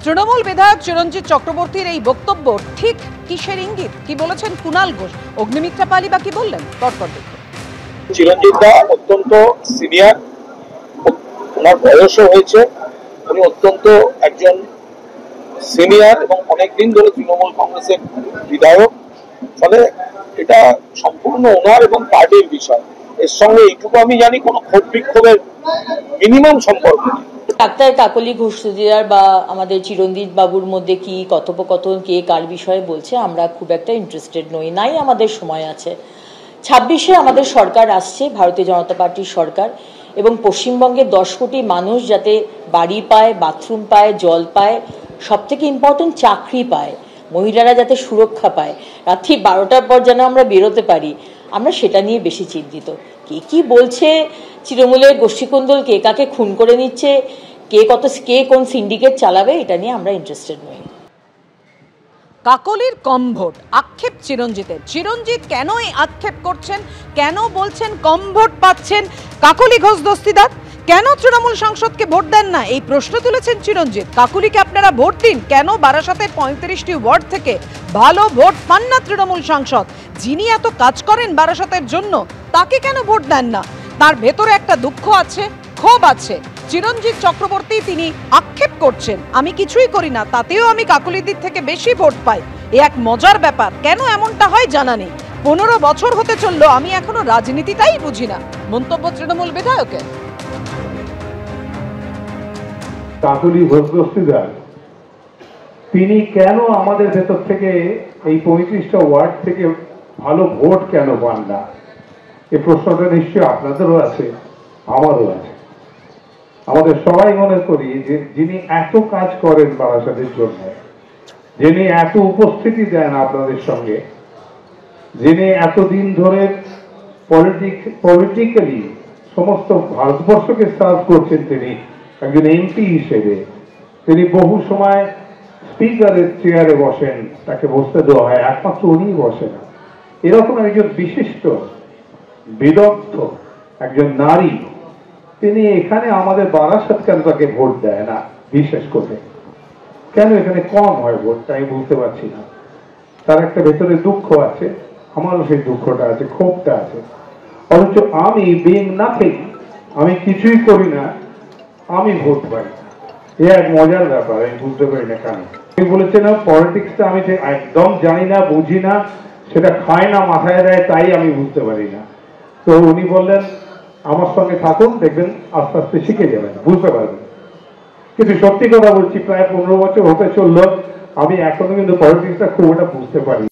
তৃণমূল বিধায়ক চিরঞ্জিত চক্রবর্তীর এই বক্তব্য ঠিক কিসের ইঙ্গিত? কি বলেছেন কুণাল ঘোষ? অগ্নিমিত্রা পালি বা কি বললেন? পরপর দেখুন। চিরঞ্জিত দা অত্যন্ত সিনিয়র, ওনার বয়সও হয়েছে, উনি অত্যন্ত একজন সিনিয়র এবং অনেকদিন ধরে তৃণমূল কংগ্রেসের বিধায়ক। ফলে এটা সম্পূর্ণ ওনার এবং পার্টির বিষয়। এর সঙ্গে এইটুকু আমি জানি, কোনো ক্ষোভ বিক্ষোভের মিনিমাম সম্পর্ক নেই। ডাক্তার কাকলি ঘোষ দিদির বা আমাদের চিরঞ্জিত বাবুর মধ্যে কি কথোপকথন, কে কার বিষয়ে বলছে, আমরা খুব একটা ইন্টারেস্টেড নই, নাই আমাদের সময় আছে। 26-এ আমাদের সরকার আসছে, ভারতীয় জনতা পার্টির সরকার, এবং পশ্চিমবঙ্গের 10 কোটি মানুষ যাতে বাড়ি পায়, বাথরুম পায়, জল পায়, সব থেকে ইম্পর্টেন্ট চাকরি পায়, মহিলারা যাতে সুরক্ষা পায়, রাত্রি 12টার পর যেন আমরা বেরোতে পারি, আমরা সেটা নিয়ে বেশি চিন্তিত। কে কি বলছে, তৃণমূলের গোষ্ঠীকুন্দল কে কাকে খুন করে নিচ্ছে, কে কোন সিন্ডিকেট চালাবে, এটা নিয়ে আমরা ইন্টারেস্টেড নই। কাকলির কম ভোট, আক্ষেপ চিরঞ্জিতের। চিরঞ্জিত কেন এই আক্ষেপ করছেন? কেন বলছেন কম ভোট পাচ্ছেন কাকলি ঘোষ দস্তিদার? কেন তৃণমূল সাংসদকে ভোট দেন না, এই প্রশ্ন তুলেছেন চিরঞ্জিত। কাকলিকে আপনারা ভোট দিন, কেন বারাসাতের 35টি ওয়ার্ড থেকে ভালো ভোট পান না তৃণমূল সাংসদ? যিনি এত কাজ করেন বারাসাতের জন্য, তাকে কেন ভোট দেন না? তার ভেতরে একটা দুঃখ আছে, ক্ষোভ আছে। চিরঞ্জিত চক্রবর্তী তিনি আক্ষেপ করছেন, আমি কিছুই করি না, তাতেও আমি কাকলিদির থেকে বেশি ভোট পাই। এ এক মজার ব্যাপার। কেন এমনটা হয় জানা নেই। 15 বছর হতে চললো, আমি এখনো রাজনীতিটাই বুঝি না। মন্তব্য তৃণমূল বিধায়কের। কাকলি ঘোষ দস্তিদার তিনি কেন আমাদের ভেতর থেকে এই 35টা ওয়ার্ড থেকে ভালো ভোট কেন পান না, এই প্রশ্নটা নিশ্চয়ই আপনাদেরও আছে, আমারও আছে। আমাদের সবাই মনে করি যে যিনি এত কাজ করেন বারাসাতের জন্য, যিনি এত উপস্থিতি দেন আপনাদের সঙ্গে, যিনি এতদিন ধরে পলিটিক্যালি সমস্ত ভারতবর্ষকে সার্ভ করছেন, তিনি একজন এমপি হিসেবে, তিনি বহু সময় স্পিকারের চেয়ারে বসেন, তাকে বসতে দেওয়া হয়, একমাত্র উনিই বসেন। এরকম একজন বিশিষ্ট বিদগ্ধ একজন নারী, তিনি এখানে আমাদের বারাসাত কেন তাকে ভোট দেয় না? বিশেষ করে কেন এখানে কম হয় ভোটটা, আমি বুঝতে পারছি না। তার একটা ভেতরে দুঃখ আছে, আমারও সেই দুঃখটা আছে, ক্ষোভটা আছে। অথচ আমি বিং নাথিং, আমি কিছুই করি না, আমি ভোট পাই। এ এক মজার ব্যাপার, আমি বুঝতে পারি না কেন। আমি বলেছেন পলিটিক্সটা আমি একদম জানি না, বুঝি না, সেটা খায় না, মাথায় দেয়, তাই আমি বুঝতে পারি না। তো উনি বললেন আমার সঙ্গে থাকুন, দেখবেন আস্তে আস্তে শিখে যাবেন, বুঝতে পারবেন। কিন্তু সত্যি কথা বলছি, প্রায় 15 বছর হতে চললো, আমি এখনো কিন্তু পলিটিক্সটা খুব একটা বুঝতে পারি।